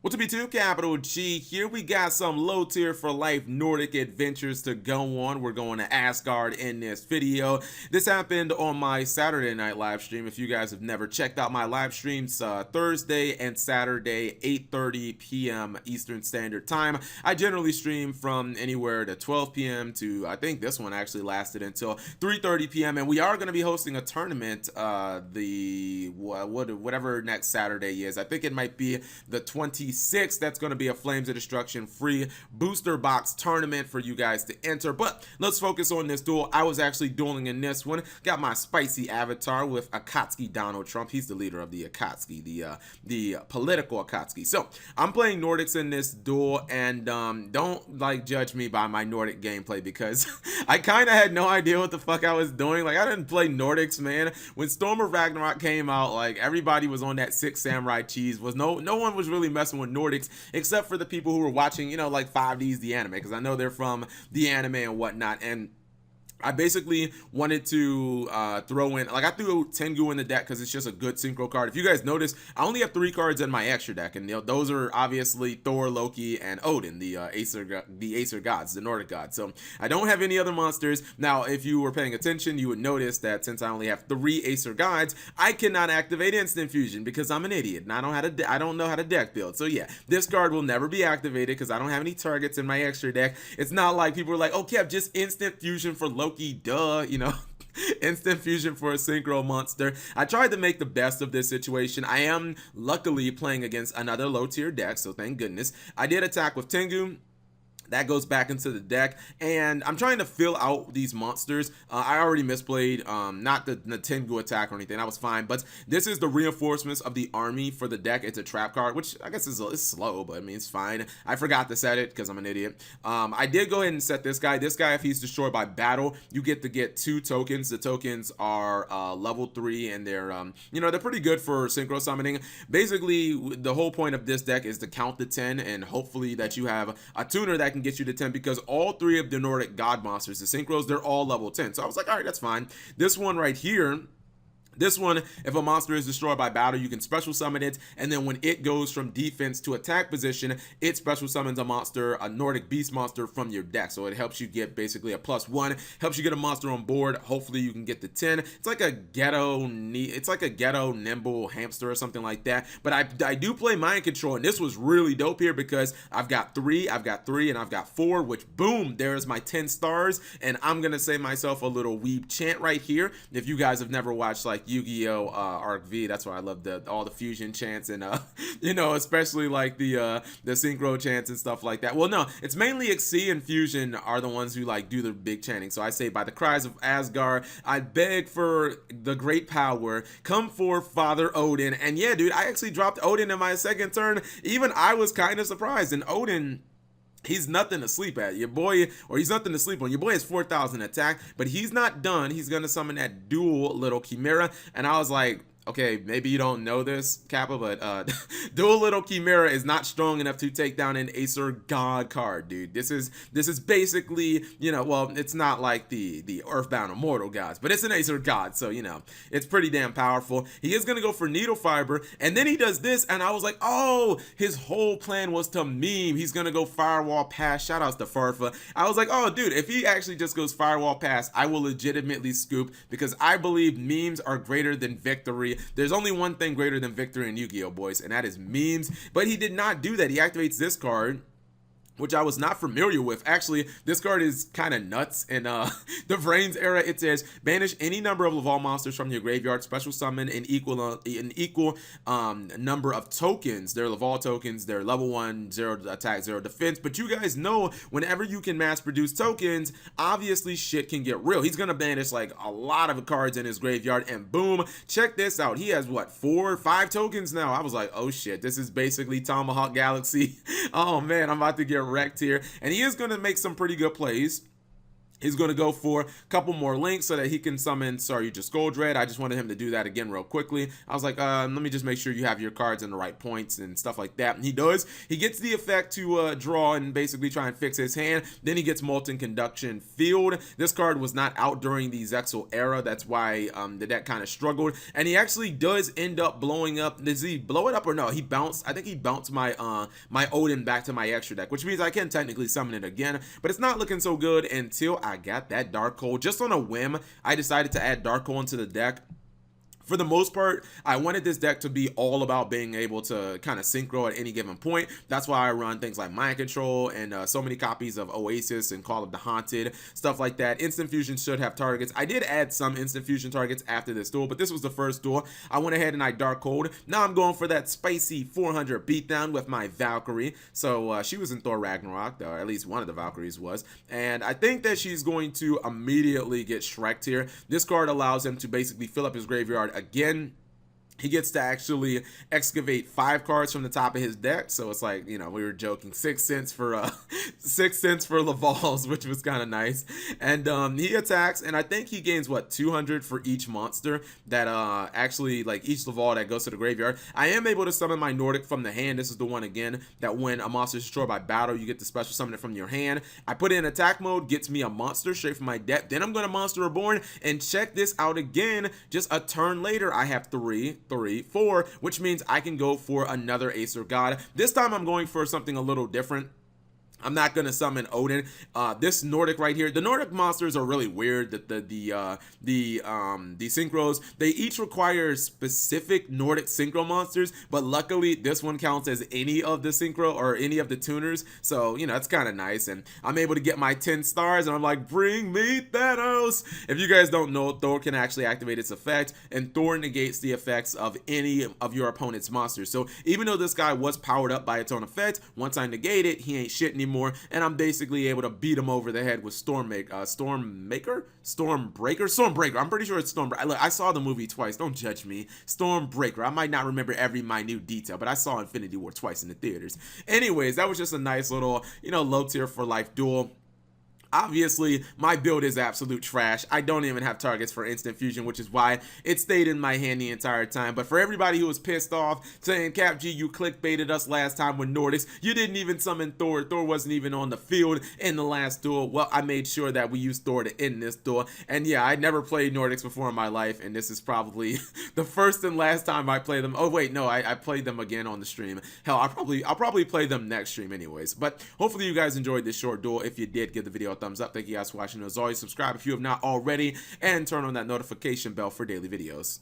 What's up, B2 Capital G here? We got some low tier for life Nordic adventures to go on. We're going to Asgard in this video. This happened on my Saturday night live stream. If you guys have never checked out my live streams, Thursday and Saturday, 8:30 p.m. Eastern Standard Time. I generally stream from anywhere to 12 p.m. to, I think this one actually lasted until 3:30 p.m. And we are going to be hosting a tournament, whatever next Saturday is. I think it might be the 26th. That's going to be a Flames of Destruction free booster box tournament for you guys to enter. But let's focus on this duel. I was actually dueling in this one. Got my spicy avatar with Akatsuki Donald Trump. He's the leader of the Akatsuki, the political Akatsuki. So I'm playing Nordics in this duel, and don't like judge me by my Nordic gameplay because I kind of had no idea what the fuck I was doing. Like, I didn't play Nordics, man. When Storm of Ragnarok came out, like, everybody was on that Six Samurai cheese. No one was really messing with Nordics except for the people who were watching, like 5D's the anime, because I know they're from the anime and whatnot. And I basically wanted to throw in, like, I threw Tengu in the deck because it's just a good synchro card. If you guys notice, I only have 3 cards in my extra deck, and those are obviously Thor, Loki, and Odin, the Acer gods, the Nordic gods. So I don't have any other monsters. Now, if you were paying attention, you would notice that since I only have 3 Acer gods, I cannot activate Instant Fusion because I'm an idiot and I don't know how to deck build. So yeah, this card will never be activated because I don't have any targets in my extra deck. It's not like people are like, oh, Kev, just Instant Fusion for Loki. Duh, Instant fusion for a synchro monster. I tried to make the best of this situation. I am luckily playing against another low tier deck, so thank goodness. I did attack with Tengu. That goes back into the deck, and I'm trying to fill out these monsters. I already misplayed, not the Tengu attack or anything. That was fine, but this is the reinforcements of the army for the deck. It's a trap card, which I guess is slow, but I mean, it's fine. I forgot to set it because I'm an idiot. I did go ahead and set this guy. This guy, if he's destroyed by battle, you get to get 2 tokens. The tokens are level 3, and they're, they're pretty good for synchro summoning. Basically, the whole point of this deck is to count to 10, and hopefully that you have a tuner that can get you to 10, because all 3 of the Nordic god monsters, the synchros, they're all level 10. So I was like, all right, that's fine. This one right here, if a monster is destroyed by battle, you can special summon it, and then when it goes from defense to attack position, it special summons a monster, a Nordic beast monster from your deck. So it helps you get basically a +1, helps you get a monster on board. Hopefully you can get the 10. It's like a ghetto nimble hamster or something like that. But I do play mind control, and this was really dope here because I've got 3, and I've got 4, which boom, there's my 10 stars. And I'm gonna say myself a little weeb chant right here. If you guys have never watched like Yu-Gi-Oh! Arc V, that's why I love all the fusion chants and especially like the synchro chants and stuff like that. Well, no, it's mainly Xyz and Fusion are the ones who like do the big chanting. So I say, by the cries of Asgard, I beg for the great power, come forth, Father Odin. And yeah, dude, I actually dropped Odin in my second turn. Even I was kind of surprised. And Odin, he's nothing to sleep at. Your boy, or he's nothing to sleep on. Your boy has 4,000 attack, but he's not done. He's going to summon that dual little Chimera. And I was like, okay, maybe you don't know this, Kappa, but Dual Little Chimera is not strong enough to take down an Acer God card, dude. This is basically, well, it's not like the Earthbound Immortal gods, but it's an Acer God, so, it's pretty damn powerful. He is going to go for Needle Fiber, and then he does this, and I was like, oh, his whole plan was to meme. He's going to go Firewall Pass. Shoutouts to Farfa. I was like, oh, dude, if he actually just goes Firewall Pass, I will legitimately scoop, because I believe memes are greater than victory. There's only one thing greater than victory in Yu-Gi-Oh, boys, and that is memes. But he did not do that. He activates this card, which I was not familiar with. Actually, this card is kind of nuts. In the Vrains era, it says, banish any number of Laval monsters from your graveyard, special summon an equal number of tokens. They're Laval tokens, they're level 1, 0 attack, 0 defense. But you guys know, whenever you can mass produce tokens, obviously shit can get real. He's gonna banish like a lot of cards in his graveyard, and boom, check this out. He has what, 4 or 5 tokens now. I was like, oh shit, this is basically Tomahawk Galaxy. Oh man, I'm about to get wrecked here. And he is going to make some pretty good plays. He's going to go for a couple more links so that he can summon Saryuja Scoldred. I just wanted him to do that again real quickly. I was like, let me just make sure you have your cards in the right points and stuff like that. And he does. He gets the effect to draw and basically try and fix his hand. Then he gets Molten Conduction Field. This card was not out during the Zexal era. That's why the deck kind of struggled. And he actually does end up blowing up. Does he blow it up or no? He bounced. I think he bounced my my Odin back to my extra deck, which means I can technically summon it again. But it's not looking so good until I got that Dark Hole. Just on a whim, I decided to add Dark Hole into the deck. For the most part, I wanted this deck to be all about being able to kind of synchro at any given point. That's why I run things like Mind Control and so many copies of Oasis and Call of the Haunted, stuff like that. Instant Fusion should have targets. I did add some Instant Fusion targets after this duel, but this was the first duel. I went ahead and I Dark Cold. Now I'm going for that spicy 400 beatdown with my Valkyrie. So she was in Thor Ragnarok, or at least one of the Valkyries was. And I think that she's going to immediately get Shrek'd here. This card allows him to basically fill up his graveyard again. He gets to actually excavate 5 cards from the top of his deck, so it's like, you know, we were joking, 6 cents for 6 cents for Lavals, which was kind of nice. And he attacks, and I think he gains what, 200 for each monster that actually, like each Laval that goes to the graveyard. I am able to summon my Nordic from the hand. This is the one again that when a monster is destroyed by battle, you get to special summon it from your hand. I put it in attack mode, gets me a monster straight from my deck. Then I'm going to Monster Reborn, and check this out again. Just a turn later, I have 3, 4, which means I can go for another Acer God. This time I'm going for something a little different. I'm not gonna summon Odin. This Nordic right here, the Nordic monsters are really weird. The synchros, they each require specific Nordic synchro monsters, but luckily this one counts as any of the synchro or any of the tuners. So you know it's kind of nice, and I'm able to get my 10 stars, and I'm like, bring me Thanos. If you guys don't know, Thor can actually activate its effect, and Thor negates the effects of any of your opponent's monsters. So even though this guy was powered up by its own effect, once I negate it, he ain't shit anymore. And I'm basically able to beat him over the head with Stormbreaker. I'm pretty sure it's Stormbreaker. Look, I saw the movie twice. Don't judge me. Stormbreaker. I might not remember every minute detail, but I saw Infinity War twice in the theaters. Anyways, that was just a nice little, you know, low tier for life duel. Obviously, my build is absolute trash. I don't even have targets for Instant Fusion, which is why it stayed in my hand the entire time. But for everybody who was pissed off, saying, Cap G, you clickbaited us last time with Nordics. You didn't even summon Thor. Thor wasn't even on the field in the last duel. Well, I made sure that we used Thor to end this duel. And yeah, I never played Nordics before in my life, and this is probably the first and last time I play them. Oh, wait, no, I played them again on the stream. Hell, I'll probably play them next stream anyways. But hopefully you guys enjoyed this short duel. If you did, give the video a thumbs up. Thank you guys for watching. As always, subscribe if you have not already, and turn on that notification bell for daily videos.